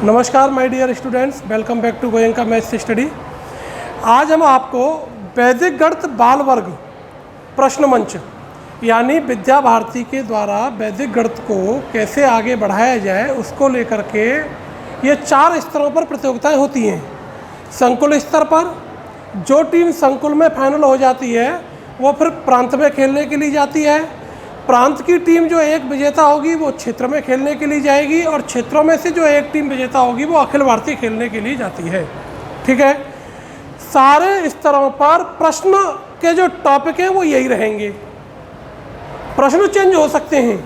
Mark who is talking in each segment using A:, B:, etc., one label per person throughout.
A: नमस्कार my dear students, welcome back to Goenka maths study. आज हम आपको वैदिक गणित बाल वर्ग प्रश्न मंच यानी विद्या भारती के द्वारा वैदिक गणित को कैसे आगे बढ़ाया जाए उसको लेकर के ये 4 स्तरों पर प्रतियोगिताएं होती हैं। संकुल स्तर पर जो टीम संकुल में फाइनल हो जाती है वो फिर प्रांत में खेलने के लिए जाती है। प्रांत की टीम जो एक विजेता होगी वो क्षेत्र में खेलने के लिए जाएगी और क्षेत्रों में से जो एक टीम विजेता होगी वो अखिल भारतीय खेलने के लिए जाती है। ठीक है, सारे स्तरों पर प्रश्न के जो टॉपिक हैं वो यही रहेंगे। प्रश्न चेंज हो सकते हैं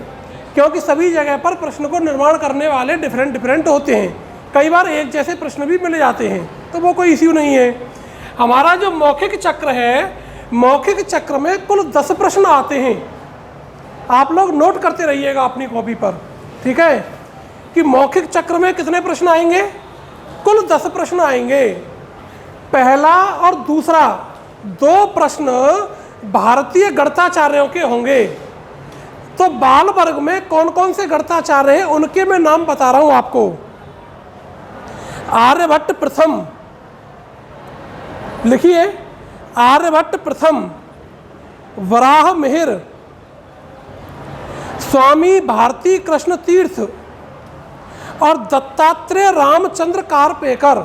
A: क्योंकि सभी जगह पर प्रश्न को निर्माण करने वाले डिफरेंट होते हैं। कई बार एक जैसे प्रश्न भी मिल जाते हैं तो वो कोई इश्यू नहीं है। हमारा जो मौखिक चक्र है, मौखिक चक्र में कुल 10 प्रश्न आते हैं। आप लोग नोट करते रहिएगा अपनी कॉपी पर, ठीक है, कि मौखिक चक्र में कितने प्रश्न आएंगे। कुल 10 प्रश्न आएंगे। पहला और दूसरा 2 प्रश्न भारतीय गणिताचार्यों के होंगे। तो बाल वर्ग में कौन कौन से गणिताचार्य हैं उनके मैं नाम बता रहा हूं आपको। आर्यभट्ट प्रथम, लिखिए, आर्यभट्ट प्रथम, वराह मिहिर, स्वामी भारती कृष्ण तीर्थ और दत्तात्रेय रामचंद्र कारपेकर,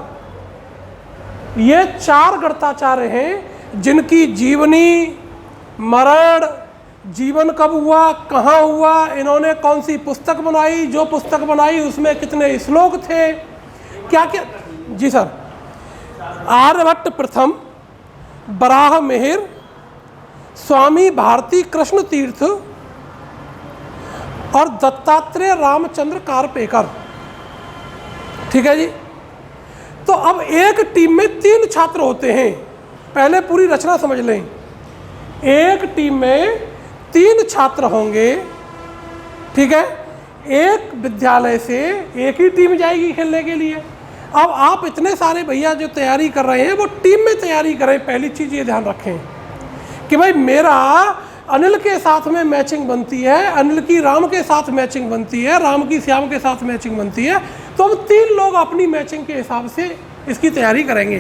A: ये 4 गणिताचार्य हैं जिनकी जीवनी, मरण, जीवन कब हुआ, कहाँ हुआ, इन्होंने कौन सी पुस्तक बनाई, जो पुस्तक बनाई उसमें कितने श्लोक थे, क्या क्या। जी सर, आर्यभट्ट प्रथम, वराह मिहिर, स्वामी भारती कृष्ण तीर्थ और दत्तात्रेय रामचंद्र कारपेकर। ठीक है जी। तो अब एक टीम में 3 छात्र होते हैं। पहले पूरी रचना समझ लें। एक टीम में 3 छात्र होंगे, ठीक है। एक विद्यालय से एक ही टीम जाएगी खेलने के लिए। अब आप इतने सारे भैया जो तैयारी कर रहे हैं वो टीम में तैयारी करें। पहली चीज़ ये ध्यान रखें कि भाई मेरा अनिल के साथ में मैचिंग बनती है, अनिल की राम के साथ मैचिंग बनती है, राम की श्याम के साथ मैचिंग बनती है। तो हम 3 लोग अपनी मैचिंग के हिसाब से इसकी तैयारी करेंगे।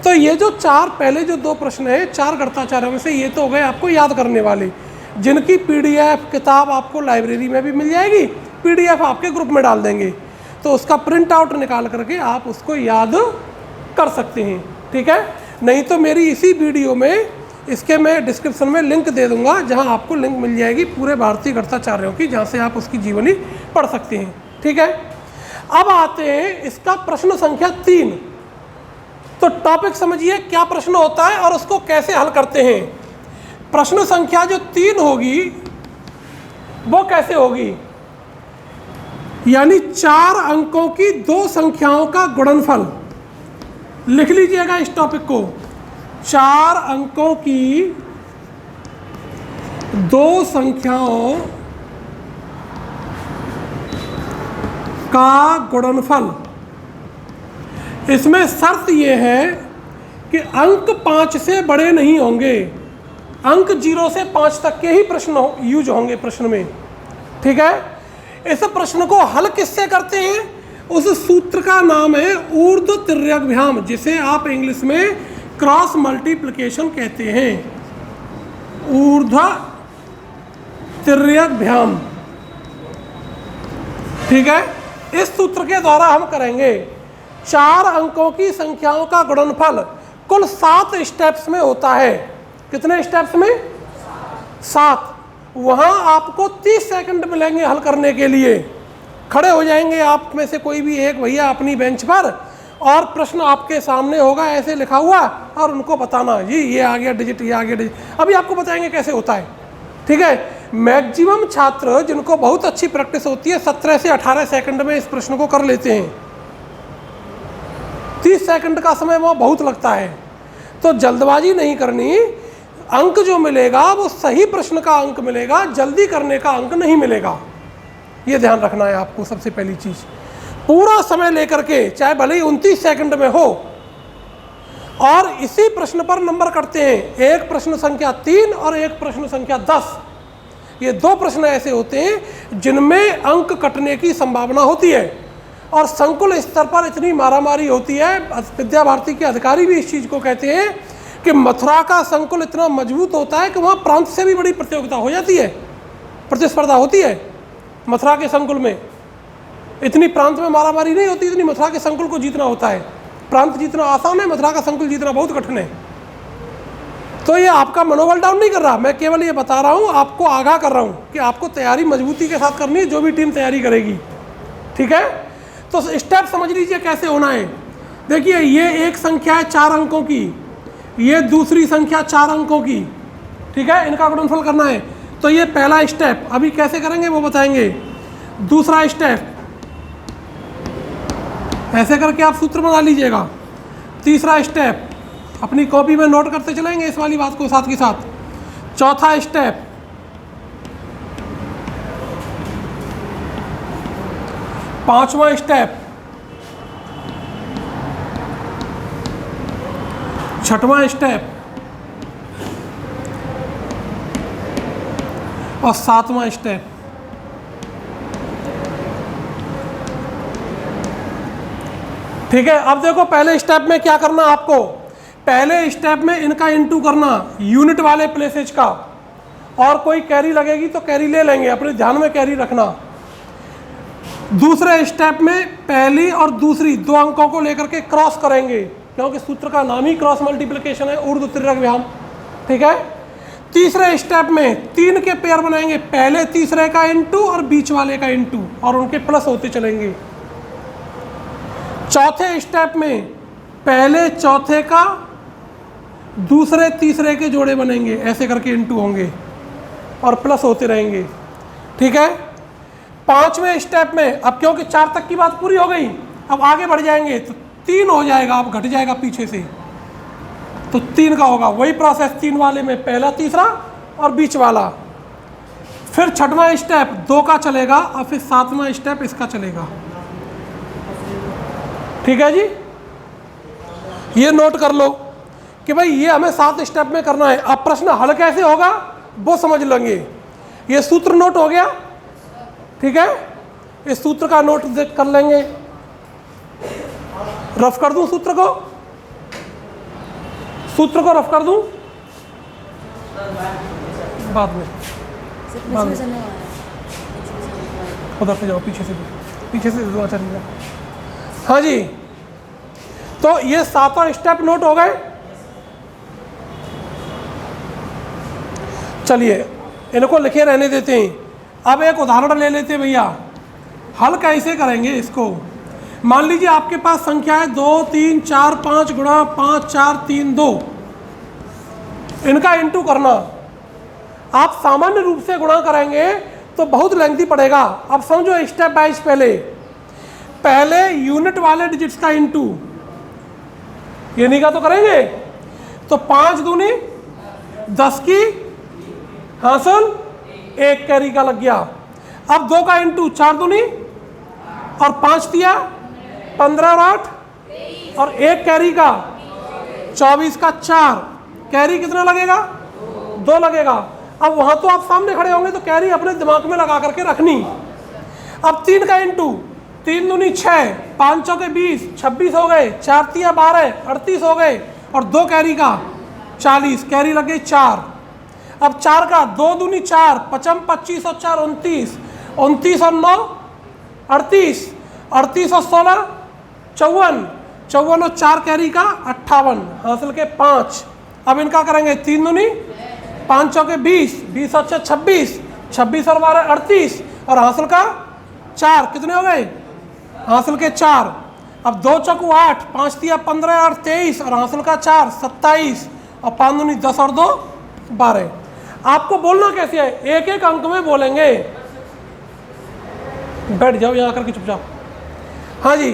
A: तो ये जो 4 पहले जो 2 प्रश्न है 4 गणिताचार्यों में से, ये तो हो गए आपको याद करने वाले, जिनकी PDF किताब आपको लाइब्रेरी में भी मिल जाएगी। PDF आपके ग्रुप में डाल देंगे तो उसका प्रिंट आउट निकाल करके आप उसको याद कर सकते हैं। ठीक है, नहीं तो मेरी इसी वीडियो में इसके मैं डिस्क्रिप्शन में लिंक दे दूंगा जहां आपको लिंक मिल जाएगी पूरे भारतीय गणिताचार्यों की, जहां से आप उसकी जीवनी पढ़ सकते हैं। ठीक है, अब आते हैं इसका प्रश्न संख्या 3। तो टॉपिक समझिए क्या प्रश्न होता है और उसको कैसे हल करते हैं। प्रश्न संख्या जो 3 होगी वो कैसे होगी, यानी 4 अंकों की 2 संख्याओं का गुणनफल। लिख लीजिएगा इस टॉपिक को। 4 अंकों की 2 संख्याओं का गुणनफल। इसमें शर्त यह है कि अंक 5 से बड़े नहीं होंगे। अंक 0 से 5 तक के ही प्रश्न यूज होंगे प्रश्न में। ठीक है, इस प्रश्न को हल किससे करते हैं, उस सूत्र का नाम है ऊर्ध्व तिर्यकभ्याम, जिसे आप इंग्लिश में क्रॉस मल्टीप्लिकेशन कहते हैं। ऊर्ध्व तिर्यकभ्याम। ठीक है, इस सूत्र के द्वारा हम करेंगे। 4 अंकों की संख्याओं का गुणनफल कुल 7 स्टेप्स में होता है। कितने स्टेप्स में? 7। वहां आपको 30 सेकंड मिलेंगे हल करने के लिए। खड़े हो जाएंगे आप में से कोई भी एक भैया अपनी बेंच पर और प्रश्न आपके सामने होगा ऐसे लिखा हुआ और उनको बताना जी ये आ गया डिजिट, ये आ गया डिजिट। अभी आपको बताएंगे कैसे होता है। ठीक है, मैक्सिमम छात्र जिनको बहुत अच्छी प्रैक्टिस होती है 17 से 18 सेकंड में इस प्रश्न को कर लेते हैं। 30 सेकंड का समय वहाँ बहुत लगता है, तो जल्दबाजी नहीं करनी। अंक जो मिलेगा वो सही प्रश्न का अंक मिलेगा, जल्दी करने का अंक नहीं मिलेगा। ये ध्यान रखना है आपको। सबसे पहली चीज़, पूरा समय लेकर के, चाहे भले ही 29 सेकंड में हो, और इसी प्रश्न पर नंबर करते हैं। एक प्रश्न संख्या 3 और एक प्रश्न संख्या 10। ये 2 प्रश्न ऐसे होते हैं जिनमें अंक कटने की संभावना होती है और संकुल स्तर पर इतनी मारामारी होती है, विद्या भारती के अधिकारी भी इस चीज़ को कहते हैं कि मथुरा का संकुल इतना मजबूत होता है कि वहाँ प्रांत से भी बड़ी प्रतियोगिता हो जाती है, प्रतिस्पर्धा होती है। मथुरा के संकुल में इतनी प्रांत में मारामारी नहीं होती, इतनी मथुरा के संकुल को जीतना होता है। प्रांत जीतना आसान है, मथुरा का संकुल जीतना बहुत कठिन है। तो ये आपका मनोबल डाउन नहीं कर रहा, मैं केवल ये बता रहा हूँ, आपको आगाह कर रहा हूँ कि आपको तैयारी मजबूती के साथ करनी है, जो भी टीम तैयारी करेगी। ठीक है, तो स्टेप समझ लीजिए कैसे होना है। देखिए, ये एक संख्या है 4 अंकों की, ये दूसरी संख्या 4 अंकों की। ठीक है, इनका गुणनफल करना है। तो ये पहला स्टेप, अभी कैसे करेंगे वो बताएंगे। दूसरा स्टेप, ऐसे करके आप सूत्र बना लीजिएगा। तीसरा स्टेप, अपनी कॉपी में नोट करते चलेंगे इस वाली बात को साथ के साथ। चौथा स्टेप, पांचवा स्टेप, छठवां स्टेप और सातवां स्टेप। ठीक है, अब देखो पहले स्टेप में क्या करना आपको। पहले स्टेप में इनका इनटू करना यूनिट वाले प्लेसेज का, और कोई कैरी लगेगी तो कैरी ले लेंगे, अपने ध्यान में कैरी रखना। दूसरे स्टेप में पहली और दूसरी 2 अंकों को लेकर के क्रॉस करेंगे, क्योंकि सूत्र का नाम ही क्रॉस मल्टीप्लिकेशन है, ऊर्ध्व तिर्यक व्याम। ठीक है, तीसरे स्टेप में 3 के पेयर बनाएंगे, पहले तीसरे का इनटू और बीच वाले का इनटू, और उनके प्लस होते चलेंगे। चौथे स्टेप में पहले चौथे का दूसरे तीसरे के जोड़े बनेंगे, ऐसे करके इनटू होंगे और प्लस होते रहेंगे। ठीक है, पांचवें स्टेप में, अब क्योंकि 4 तक की बात पूरी हो गई, अब आगे बढ़ जाएंगे तो 3 हो जाएगा, अब घट जाएगा पीछे से, तो 3 का होगा। वही प्रोसेस 3 वाले में पहला तीसरा और बीच वाला। फिर छठवां स्टेप 2 का चलेगा और फिर सातवां स्टेप इसका चलेगा। ठीक है जी, ये नोट कर लो कि भाई ये हमें 7 स्टेप में करना है। अब प्रश्न हल कैसे होगा वो समझ लेंगे। ये सूत्र नोट हो गया। ठीक है, इस सूत्र का नोट कर लेंगे। रफ कर दूं सूत्र को, सूत्र को रफ कर दूं बाद में उधर से जाओ, पीछे से दुआ चलिएगा। हाँ जी, तो ये 7 स्टेप नोट हो गए। चलिए इनको लिखे रहने देते हैं। अब एक उदाहरण ले लेते हैं भैया, हल कैसे करेंगे इसको। मान लीजिए आपके पास संख्या है 2 3 4 5 गुणा 5 4 3 2, इनका इंटू करना। आप सामान्य रूप से गुणा करेंगे तो बहुत लेंथी पड़ेगा। अब समझो स्टेप बाइज, पहले यूनिट वाले डिजिट्स का इंटू, ये नहीं का तो करेंगे, तो 5 दूनी 10 की हासिल, 1 कैरी का लग गया। अब 2 का इंटू 4 दूनी और 5 दिया 15 और 8 और 1 कैरी का 24 का 4, कैरी कितना लगेगा 2 लगेगा। अब वहां तो आप सामने खड़े होंगे तो कैरी अपने दिमाग में लगा करके रखनी। अब 3 का इंटू, 3 दूनी 6, 5 चौके 20, 26 हो गए, 4 तिया 12, 38 हो गए, और 2 कैरी का 40, कैरी लग गई 4। अब 4 का 2 दूनी 4, 55 25 और 4 29, 29 और 9 38, 38 और 16 54, 54 और 4 कैरी का 58, हासिल के 5। अब इनका करेंगे 3 दूनी 5 चौके 20, 20 और 26, 26 और 12 38, और हासिल का 4, कितने हो गए हासिल के 4। अब 2 चौकू 8, 5 तिया 15 और 23, और हासिल का 4 27, और 5 दूनी 10 और 2 12। आपको बोलना कैसे है, एक एक अंक में बोलेंगे। बैठ जाओ यहाँ करके चुपचाप। हाँ जी,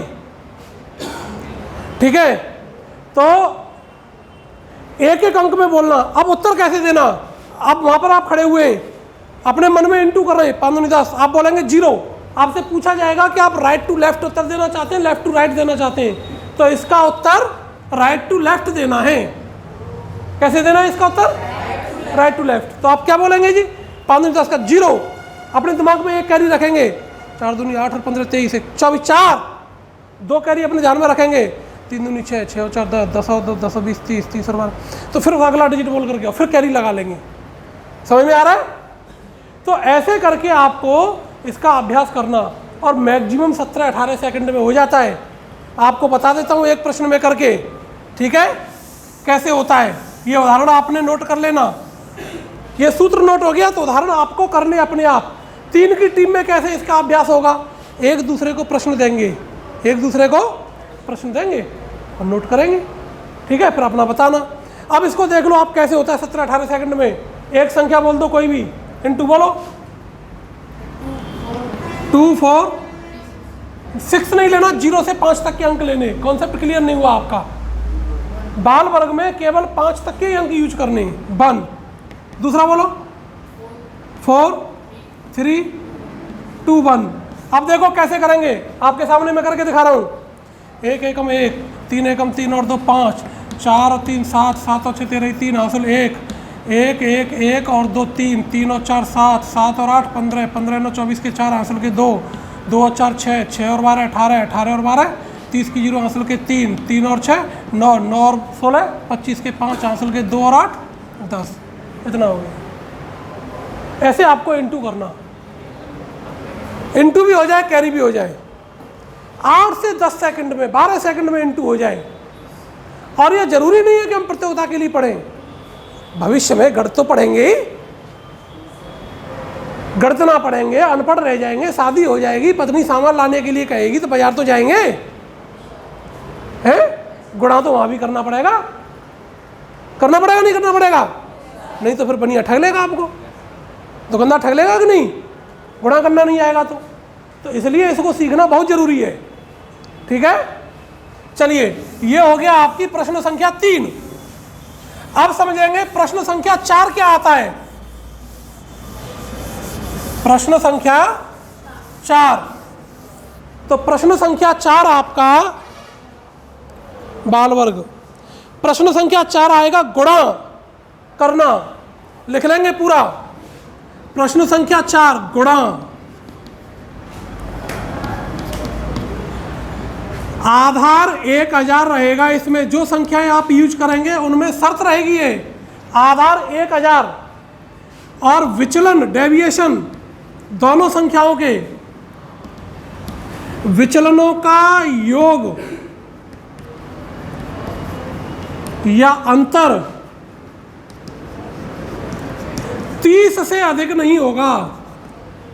A: ठीक है, तो एक एक अंक में बोलना। अब उत्तर कैसे देना, अब वहां पर आप खड़े हुए अपने मन में इंटू कर रहे हैं, 5 दूनी 10, आप बोलेंगे 0। आपसे पूछा जाएगा कि आप राइट टू लेफ्ट उत्तर देना चाहते हैं, लेफ्ट टू राइट देना चाहते हैं, तो इसका उत्तर राइट टू लेफ्ट देना है। कैसे देना है इसका उत्तर, राइट टू लेफ्ट। तो आप क्या बोलेंगे जी, 5 दूनी 10 का 0, अपने दिमाग में एक कैरी रखेंगे, 4 दूनी 8 और 15 23 24 4, 2 कैरी अपने ध्यान में रखेंगे, 3 दूनी 6, 6 और 4 10, 10 और 2 10 और 20 30, 30 और 12, तो फिर अगला डिजिट बोल करके आओ, फिर कैरी लगा लेंगे। समझ में आ रहा है? तो ऐसे करके आपको इसका अभ्यास करना, और मैक्सिमम 17-18 सेकंड में हो जाता है। आपको बता देता हूँ एक प्रश्न में करके, ठीक है, कैसे होता है। ये उदाहरण आपने नोट कर लेना, ये सूत्र नोट हो गया, तो उदाहरण आपको करने अपने आप। 3 की टीम में कैसे इसका अभ्यास होगा, एक दूसरे को प्रश्न देंगे, एक दूसरे को प्रश्न देंगे और नोट करेंगे, ठीक है, फिर अपना बताना। अब इसको देख लो आप कैसे होता है 17-18 सेकंड में। एक संख्या बोल दो कोई भी, इनटू बोलो, 2 4 6 नहीं लेना, 0 से 5 तक के अंक लेने। कॉन्सेप्ट क्लियर नहीं हुआ आपका? बाल वर्ग में केवल 5 तक के अंक यूज करने। 1, दूसरा बोलो 4 3 2 1। अब देखो कैसे करेंगे, आपके सामने मैं करके दिखा रहा हूँ। 1 एकम 1, 3 एकम 3 और 2 5, 4 और 3 7, 7 और 6 13, 3 हासिल 1, 1 1 1 और 2 3, 3 और 4 7, 7 और 8 15, 15 9 24 के 4 हासिल के 2, 2 और 4 6, 6 और 12 18, 18 और 12 30 की 0 हासिल के 3, 3 और 6 9, 9 और 16 25 के 5 हासिल के 2 और 8 10। इतना हो गया। ऐसे आपको इंटू करना, इंटू भी हो जाए कैरी भी हो जाए, 8 से 10 सेकंड में 12 सेकंड में इंटू हो जाए। और यह जरूरी नहीं है कि हम प्रतियोगिता के लिए पढ़ें, भविष्य में गणित तो पढ़ेंगे ही, गणित ना पढ़ेंगे अनपढ़ रह जाएंगे, शादी हो जाएगी, पत्नी सामान लाने के लिए कहेगी तो बाजार तो जाएंगे, हैं? गुणा तो वहां भी करना पड़ेगा, करना पड़ेगा नहीं करना पड़ेगा? नहीं तो फिर बनिया ठग लेगा आपको, दुकानदार ठग लेगा कि नहीं, गुणा करना नहीं आएगा तो इसलिए इसको सीखना बहुत जरूरी है, ठीक है। चलिए, ये हो गया आपकी प्रश्न संख्या 3। अब समझेंगे प्रश्न संख्या 4 क्या आता है। प्रश्न संख्या 4, तो प्रश्न संख्या 4 आपका बाल वर्ग, प्रश्न संख्या 4 आएगा गुणा करना, लिख लेंगे पूरा। प्रश्न संख्या 4 गुणा, आधार 1000 रहेगा। इसमें जो संख्याएं आप यूज करेंगे उनमें शर्त रहेगी ये, आधार 1000 और विचलन डेविएशन दोनों संख्याओं के विचलनों का योग या अंतर 30 से अधिक नहीं होगा,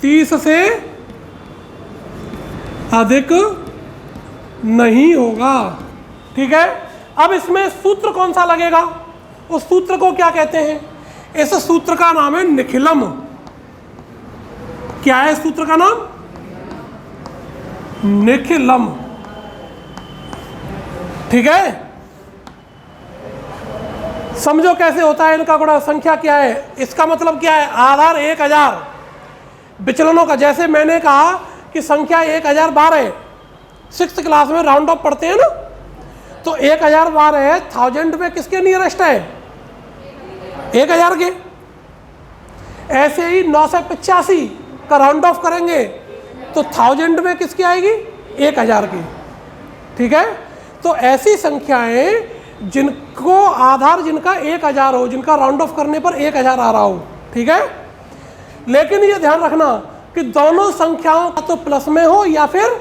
A: 30 से अधिक नहीं होगा, ठीक है। अब इसमें सूत्र कौन सा लगेगा, उस सूत्र को क्या कहते हैं? इस सूत्र का नाम है निखिलम। क्या है सूत्र का नाम? निखिलम, ठीक है। समझो कैसे होता है इनका गुणा। संख्या क्या है, इसका मतलब क्या है, आधार 1000 विचलनों का, जैसे मैंने कहा कि संख्या 1012, 6th क्लास में राउंड ऑफ पढ़ते हैं ना, तो 1012 है, 1000 में किसके नियरेस्ट है? 1000 के। ऐसे ही 985 का राउंड ऑफ करेंगे तो 1000 में किसकी आएगी? 1000 की, ठीक है। तो ऐसी संख्याएं जिनको आधार जिनका 1000 हो, जिनका राउंड ऑफ करने पर 1000 आ रहा हो, ठीक है। लेकिन ये ध्यान रखना कि दोनों संख्याओं का तो प्लस में हो या फिर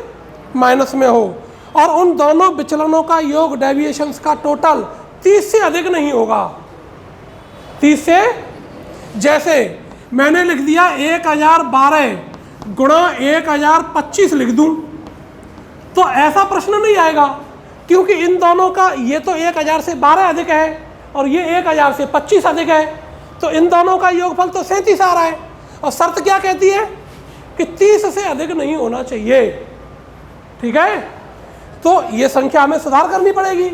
A: माइनस में हो, और उन दोनों विचलनों का योग डेविएशंस का टोटल 30 से अधिक नहीं होगा। 30 से, जैसे मैंने लिख दिया 1012 गुणा 1025 लिख दूं, तो ऐसा प्रश्न नहीं आएगा, क्योंकि इन दोनों का, ये तो 1000 से 12 अधिक है और ये 1000 से 25 अधिक है, तो इन दोनों का योगफल तो 37 आ रहा है। और शर्त क्या कहती है कि 30 से अधिक नहीं होना चाहिए, ठीक है। तो ये संख्या हमें सुधार करनी पड़ेगी।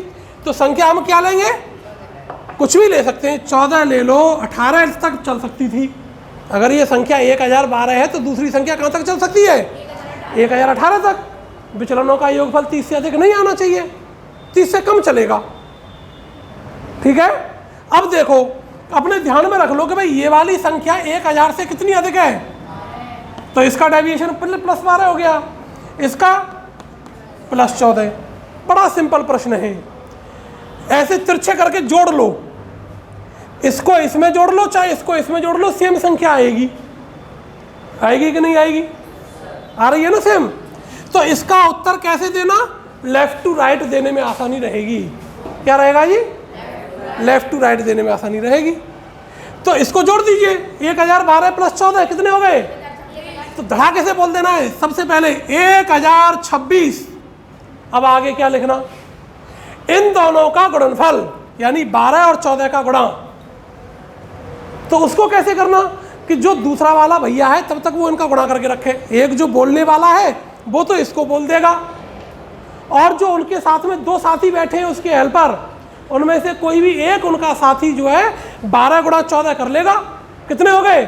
A: तो संख्या हम क्या लेंगे? कुछ भी ले सकते हैं, 14 ले लो, 18 तक चल सकती थी। अगर ये संख्या 1012 है तो दूसरी संख्या कहाँ तक चल सकती है? 1018 तक। विचलनों का योगफल 30 से अधिक नहीं आना चाहिए, 30 से कम चलेगा, ठीक है। अब देखो, अपने ध्यान में रख लो कि भाई ये वाली संख्या 1000 से कितनी अधिक है, तो इसका डेविएशन +12 हो गया, इसका प्लस 14। बड़ा सिंपल प्रश्न है, ऐसे तिरछे करके जोड़ लो, इसको इसमें जोड़ लो चाहे इसको इसमें जोड़ लो, सेम संख्या आएगी। आएगी कि नहीं आएगी? आ रही है ना सेम। तो इसका उत्तर कैसे देना? लेफ्ट टू राइट देने में आसानी रहेगी। क्या रहेगा जी? लेफ्ट टू राइट देने में आसानी रहेगी। तो इसको जोड़ दीजिए, 1012 प्लस 14 कितने हो गए? तो धड़ाके से बोल देना है सबसे पहले 1026। अब आगे क्या लिखना? इन दोनों का गुणनफल यानी 12 और 14 का गुणा। तो उसको कैसे करना कि जो दूसरा वाला भैया है तब तक वो इनका गुणा करके रखे। एक जो बोलने वाला है वो तो इसको बोल देगा, और जो उनके साथ में दो साथी बैठे हैं उसके हेल्पर, उनमें से कोई भी एक उनका साथी जो है 12 गुणा 14 कर लेगा। कितने हो गए?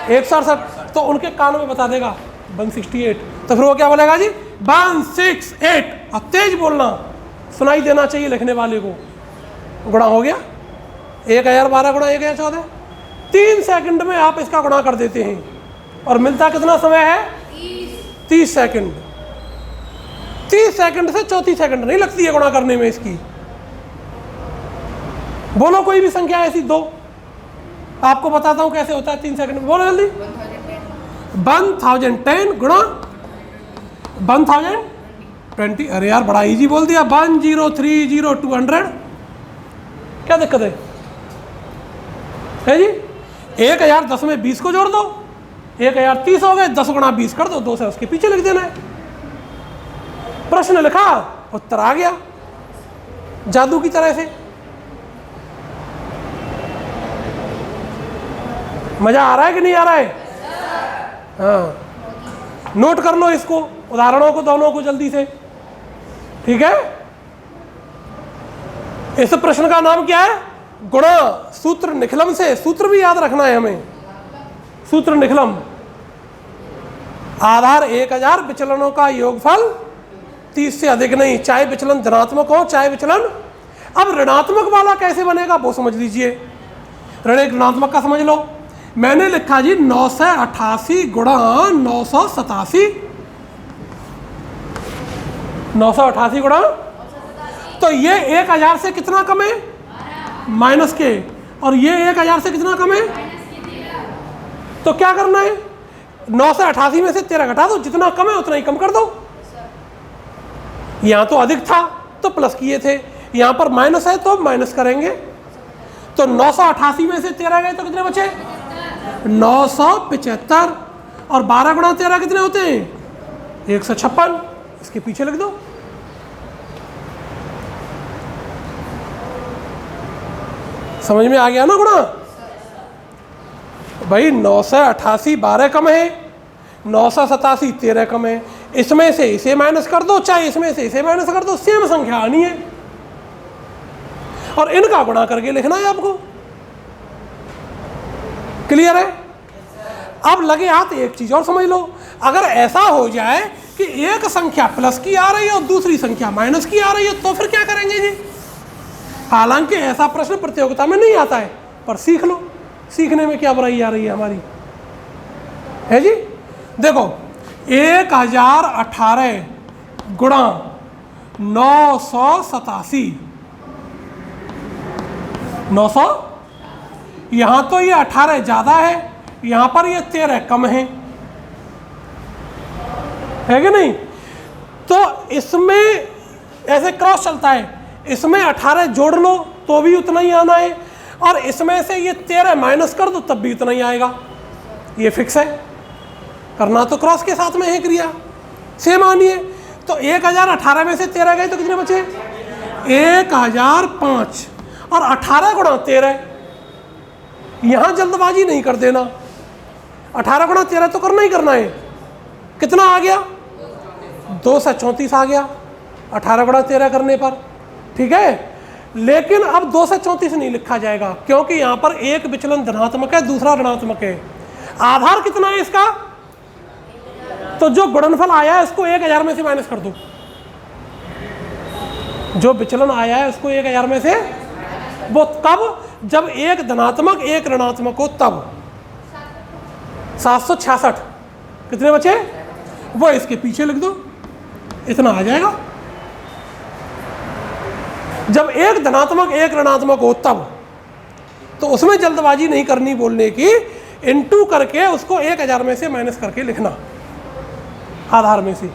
A: 168। तो उनके कान में बता देगा 168। तो फिर वो क्या बोलेगा जी? 168। और तेज बोलना, सुनाई देना चाहिए लिखने वाले को। गुणा हो गया 1012 गुणा 1014। 3 सेकंड में आप इसका गुणा कर देते हैं, और मिलता कितना समय है? 30 सेकंड। 30 सेकंड से 34 सेकंड नहीं लगती है गुणा करने में इसकी। बोलो कोई भी संख्या ऐसी दो, आपको बताता हूं कैसे होता है 3 सेकंड में। बोलो जल्दी। 1010 गुणा 1020। अरे यार बड़ा इजी बोल दिया। 1030 क्या दिक्कत है जी? 1010 में 20 को जोड़ दो, 1030 हो गए। 10 गुणा 20 कर दो, 2 से उसके पीछे लिख देना है। प्रश्न लिखा, उत्तर आ गया जादू की तरह से। मजा आ रहा है कि नहीं आ रहा है? हाँ, नोट कर लो इसको, उदाहरणों को दोनों को जल्दी से। ठीक है, इस प्रश्न का नाम क्या है? गुणा सूत्र निखलम से। सूत्र भी याद रखना है हमें। सूत्र निखलम, आधार 1000, विचलनों का योगफल 30 से अधिक नहीं, चाहे विचलन धनात्मक हो चाहे विचलन। अब ऋणात्मक वाला कैसे बनेगा वो समझ लीजिए। ऋण एक ऋणात्मक का समझ लो। मैंने लिखा जी 988 गुणा 987। 988 गुणा, तो ये 1000 से कितना कम है? माइनस के। और ये 1000 से कितना कम है? तो क्या करना है? 988 में से 13 घटा दो, जितना कम है उतना ही कम कर दो। यहां तो अधिक था तो प्लस किए थे, यहां पर माइनस है तो माइनस करेंगे। तो 988 में से 13 गए तो कितने बचे? 975। और 12 गुणा 13 कितने होते हैं? 156। इसके पीछे लिख दो। समझ में आ गया ना गुणा? भाई 988 12 कम है, 987 13 कम है। इसमें से इसे माइनस कर दो, चाहे इसमें से इसे माइनस कर दो, सेम संख्या आनी है। और इनका गुणा करके लिखना है आपको। क्लियर है? अब लगे हाथ एक चीज और समझ लो। अगर ऐसा हो जाए कि एक संख्या प्लस की आ रही है और दूसरी संख्या माइनस की आ रही है, तो फिर क्या करेंगे जी? हालांकि ऐसा प्रश्न प्रतियोगिता में नहीं आता है, पर सीख लो। सीखने में क्या बुराई आ रही है हमारी? है जी? देखो 1018 गुणा 987। 900, यहां तो ये 18 ज्यादा है, यहां पर ये 13 कम है कि नहीं? तो इसमें ऐसे क्रॉस चलता है, इसमें 18 जोड़ लो तो भी उतना ही आना है, और इसमें से ये 13 माइनस कर दो तब भी उतना ही आएगा। ये फिक्स है। करना तो क्रॉस के साथ में है क्रिया, सेम आनी है। तो 1018 में से 13 गए तो कितने बचे? 1005। और 18 गुणा 13, यहां जल्दबाजी नहीं कर देना। 18 गुणा 13 तो करना ही करना है। कितना आ गया? 234 आ गया 18 गुणा 13 करने पर। ठीक है, लेकिन अब 234 नहीं लिखा जाएगा, क्योंकि यहां पर एक विचलन धनात्मक है, दूसरा ऋणात्मक है। आधार कितना है इसका? तो जो गुणनफल आया है उसको 1000 में से माइनस कर दो। जो विचलन आया है उसको 1000 में से, वो कब? जब एक धनात्मक एक ऋणात्मक हो तब। 766 कितने बचे? वो इसके पीछे लिख दो, इतना आ जाएगा। जब एक धनात्मक एक ऋणात्मक हो तब, तो उसमें जल्दबाजी नहीं करनी बोलने की, इनटू करके उसको 1000 में से माइनस करके लिखना आधार में से।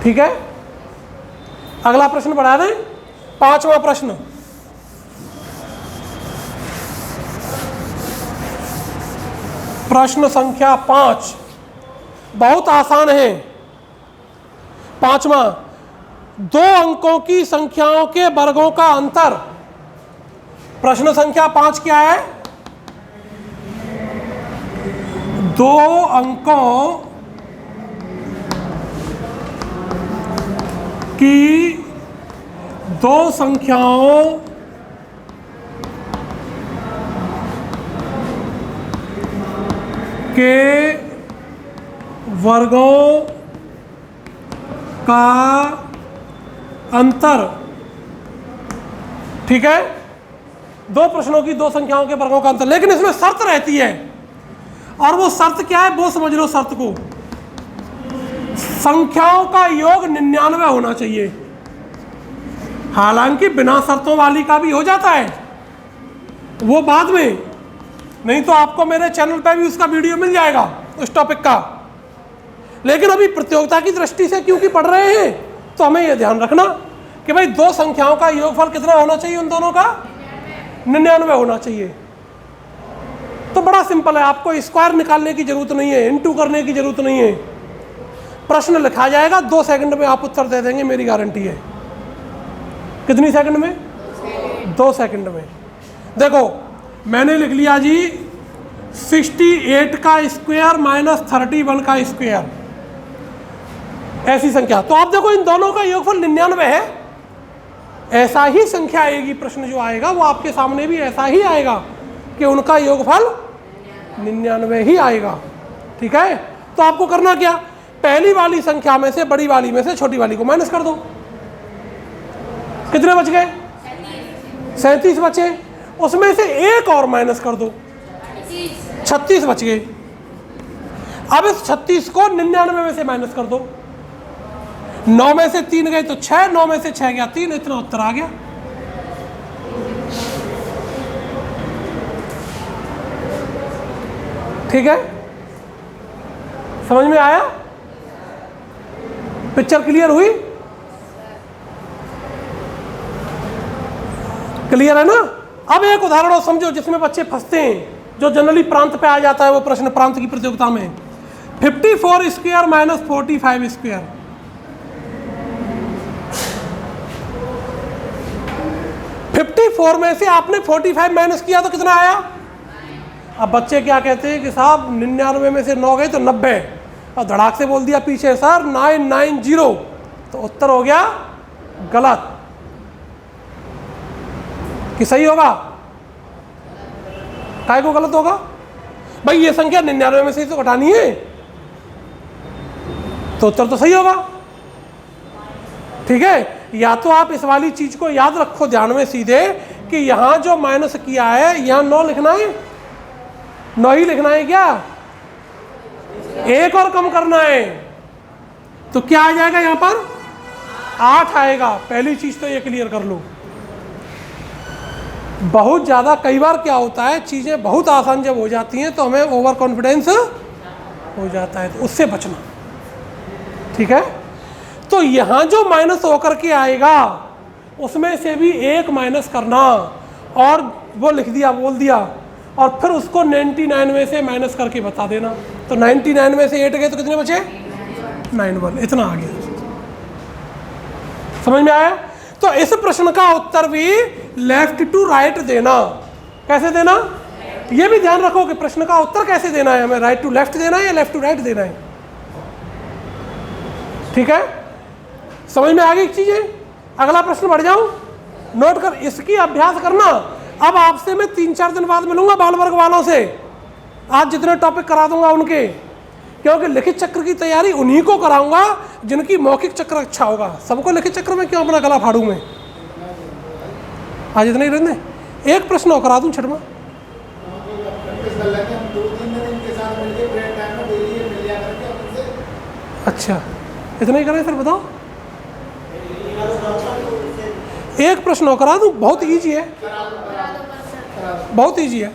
A: ठीक है, अगला प्रश्न बढ़ा दें, 5वां प्रश्न। प्रश्न संख्या 5 बहुत आसान है। 5वां, 2 अंकों की संख्याओं के वर्गों का अंतर। प्रश्न संख्या 5 क्या है? 2 अंकों की 2 संख्याओं के वर्गों का अंतर। ठीक है, 2 प्रश्नों की 2 संख्याओं के वर्गों का अंतर, लेकिन इसमें शर्त रहती है, और वो शर्त क्या है वो समझ लो। शर्त को, संख्याओं का योग 99 होना चाहिए। हालांकि बिना शर्तों वाली का भी हो जाता है, वो बाद में, नहीं तो आपको मेरे चैनल पर भी उसका वीडियो मिल जाएगा उस टॉपिक का। लेकिन अभी प्रतियोगिता की दृष्टि से क्योंकि पढ़ रहे हैं, तो हमें यह ध्यान रखना कि भाई 2 संख्याओं का योगफल कितना होना चाहिए, उन दोनों का 99 होना चाहिए। तो बड़ा सिंपल है, आपको स्क्वायर निकालने की जरूरत नहीं है, इनटू करने की जरूरत नहीं है। प्रश्न लिखा जाएगा, 2 सेकंड में आप उत्तर दे देंगे, मेरी गारंटी है। कितनी सेकंड में? 2 सेकंड में। देखो मैंने लिख लिया जी 68 का स्क्वायर माइनस 31 का स्क्वायर, ऐसी संख्या। तो आप देखो इन दोनों का योगफल 99 है। ऐसा ही संख्या आएगी, प्रश्न जो आएगा वो आपके सामने भी ऐसा ही आएगा कि उनका योगफल 99 ही आएगा। ठीक है, तो आपको करना क्या, पहली वाली संख्या में से, बड़ी वाली में से छोटी वाली को माइनस कर दो। कितने बच गए? 37 बचे। उसमें से एक और माइनस कर दो, 36 बच गए। अब इस 36 को 99 में से माइनस कर दो। 9 में से 3 गए तो 6, 9 में से 6 गया 3, इतना उत्तर आ गया। ठीक है, समझ में आया? पिक्चर क्लियर हुई? क्लियर है ना? अब एक उदाहरण और समझो जिसमें बच्चे फंसते हैं, जो जनरली प्रांत पे आ जाता है वो प्रश्न प्रांत की प्रतियोगिता में। 54 स्क्वायर माइनस 45 स्क्वायर। 54 में से आपने 45 माइनस किया तो कितना आया? अब बच्चे क्या कहते हैं कि साहब 99 में से 9 गए तो 90, और धड़ाक से बोल दिया पीछे सर 990, तो उत्तर हो गया गलत। कि सही होगा? काय को गलत होगा? भाई ये संख्या 99 में से ही तो घटानी है, तो उत्तर तो सही होगा। ठीक है, या तो आप इस वाली चीज को याद रखो ध्यान में सीधे कि यहां जो माइनस किया है यहां 9 लिखना है, 9 ही लिखना है क्या? एक और कम करना है, तो क्या आ जाएगा यहां पर? 8 आएगा। पहली चीज तो ये क्लियर कर लो। बहुत ज़्यादा कई बार क्या होता है, चीज़ें बहुत आसान जब हो जाती हैं तो हमें ओवर कॉन्फिडेंस हो जाता है, तो उससे बचना। ठीक है, तो यहाँ जो माइनस होकर के आएगा उसमें से भी एक माइनस करना, और वो लिख दिया, बोल दिया, और फिर उसको 99 में से माइनस करके बता देना। तो 99 में से 8 गए तो कितने बचे? 91, इतना आ गया। समझ में आया? तो इस प्रश्न का उत्तर भी लेफ्ट टू राइट देना। कैसे देना? ये भी ध्यान रखो कि प्रश्न का उत्तर कैसे देना है, हमें राइट टू लेफ्ट देना है या लेफ्ट टू राइट देना है। ठीक है, समझ में आ गई चीजें? अगला प्रश्न बढ़ जाऊं, नोट कर, इसकी अभ्यास करना। अब आपसे मैं 3-4 दिन बाद मिलूंगा बाल वर्ग वालों से, आज जितने टॉपिक करा दूंगा उनके, क्योंकि लिखित चक्र की तैयारी उन्हीं को कराऊंगा जिनकी मौखिक चक्र अच्छा होगा। सबको लिखित चक्र में क्यों अपना गला फाड़ूं मैं? आज इतने ही रहने, एक प्रश्न और करा दूं छठवां। अच्छा, इतना ही करें सर, बताओ। एक प्रश्न और करा दूं, बहुत इजी है, बहुत इजी है।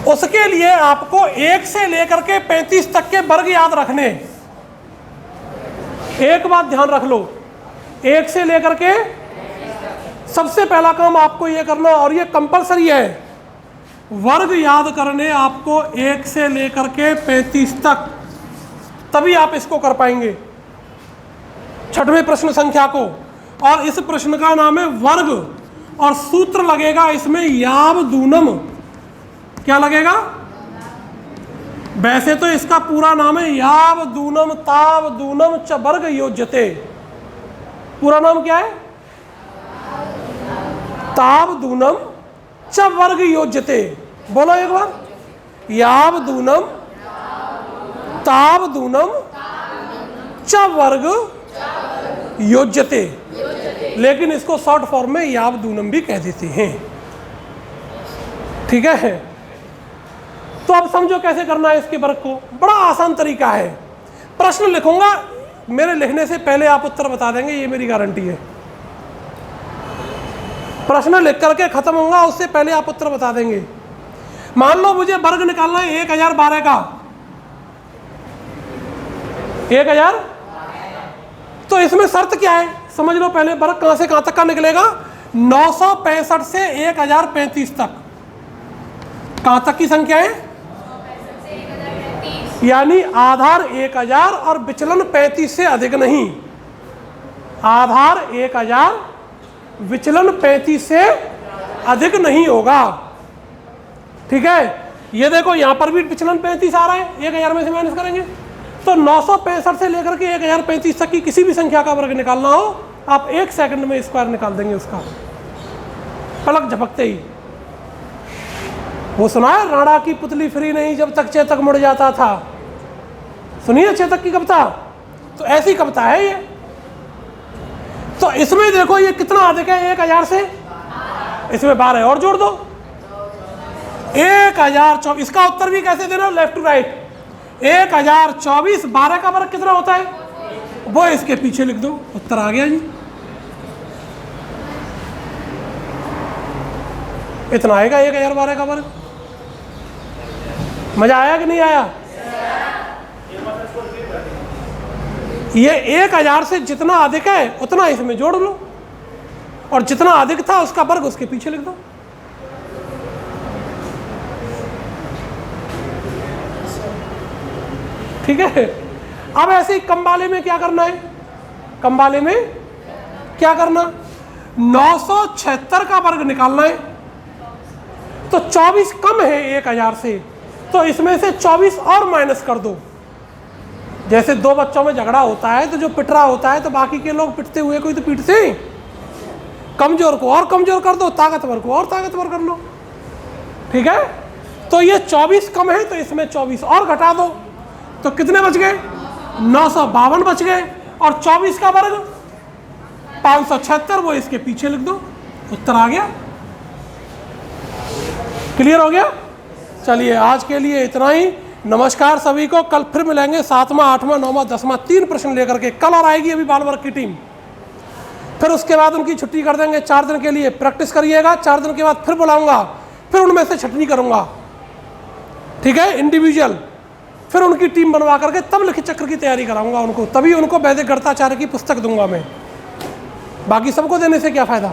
A: उसके लिए आपको 1 से लेकर के 35 तक के वर्ग याद रखने। एक बात ध्यान रख लो, 1 से लेकर के सबसे पहला काम आपको ये करना, और ये कंपलसरी है, वर्ग याद करने आपको 1 से लेकर के 35 तक, तभी आप इसको कर पाएंगे, छठवें प्रश्न संख्या को। और इस प्रश्न का नाम है वर्ग, और सूत्र लगेगा इसमें यावदूनम। क्या लगेगा? वैसे तो इसका पूरा नाम है यावदूनम तावदूनम च वर्ग योज्यते। पूरा नाम क्या है? तावदूनम च वर्ग योज्यते। बोलो एक बार, यावदूनम तावदूनम च वर्ग योज्यते। लेकिन इसको शॉर्ट फॉर्म में यावदूनम भी कह देते हैं। ठीक है, तो अब समझो कैसे करना है इसके वर्ग को। बड़ा आसान तरीका है। प्रश्न लिखूंगा, मेरे लिखने से पहले आप उत्तर बता देंगे, ये मेरी गारंटी है। प्रश्न लिख करके खत्म होगा, उससे पहले आप उत्तर बता देंगे। मान लो मुझे वर्ग निकालना है 1012 का, 1000, तो इसमें शर्त क्या है समझ लो पहले। वर्ग कहां से कहां तक का निकलेगा? 965 से 1035 तक। कहां तक की संख्या है? यानी आधार 1000 और विचलन 35 से अधिक नहीं। आधार 1000, विचलन 35 से अधिक नहीं होगा। ठीक है, ये देखो यहां पर भी विचलन 35 आ रहा है, 1000 में से माइनस करेंगे तो 965 से लेकर के 1035 तक की किसी भी संख्या का वर्ग निकालना हो, आप 1 सेकंड में स्क्वायर निकाल देंगे उसका, पलक झपकते ही। वो सुना है, राणा की पुतली फ्री नहीं जब तक चेतक मुड़ जाता था। सुनिए चेतक की कविता, तो ऐसी कविता है ये। तो इसमें देखो ये कितना अधिक है 1000 से, इसमें 12 और जोड़ दो, 1024। इसका उत्तर भी कैसे देना? Left to right. 1024, 12 का वर्ग कितना होता है वो इसके पीछे लिख दो, उत्तर आ गया जी। इतना आएगा 1012 का वर्ग। मजा आया कि नहीं आया? ये 1000 से जितना अधिक है उतना इसमें जोड़ लो, और जितना अधिक था उसका वर्ग उसके पीछे लिख दो। ठीक है, अब ऐसे ही कम वाले में क्या करना है? कम वाले में क्या करना? 976 का वर्ग निकालना है। तो 24 कम है 1000 से, तो इसमें से 24 और माइनस कर दो। जैसे दो बच्चों में झगड़ा होता है तो जो पिट रहा होता है तो बाकी के लोग पिटते हुए कोई तो पीटते हैं। कमजोर को और कमजोर कर दो, ताकतवर को और ताकतवर कर लो। ठीक है, तो ये 24 कम है तो इसमें 24 और घटा दो, तो कितने बच गए? 952 बच गए। और 24 का वर्ग 576, वो इसके पीछे लिख दो, उत्तर आ गया। क्लियर हो गया? चलिए आज के लिए इतना ही। नमस्कार सभी को। कल फिर मिलेंगे 7वां, 8वां, 9वां, 10वां 3 प्रश्न लेकर के। कल और आएगी अभी बाल वर्ग की टीम। फिर उसके बाद उनकी छुट्टी कर देंगे 4 दिन के लिए। प्रैक्टिस करिएगा, 4 दिन के बाद फिर बुलाऊंगा, फिर उनमें से छटनी करूंगा। ठीक है, इंडिविजुअल। फिर उनकी टीम बनवा करके तब लिखित चक्र की तैयारी कराऊंगा उनको, तभी उनको वैदिक गणिताचार्य की पुस्तक दूंगा मैं। बाकी सबको देने से क्या फायदा?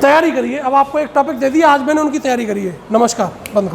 A: तैयारी करिए। अब आपको एक टॉपिक दे दिया, आज मैंने उनकी तैयारी करी है। नमस्कार, बंद करो।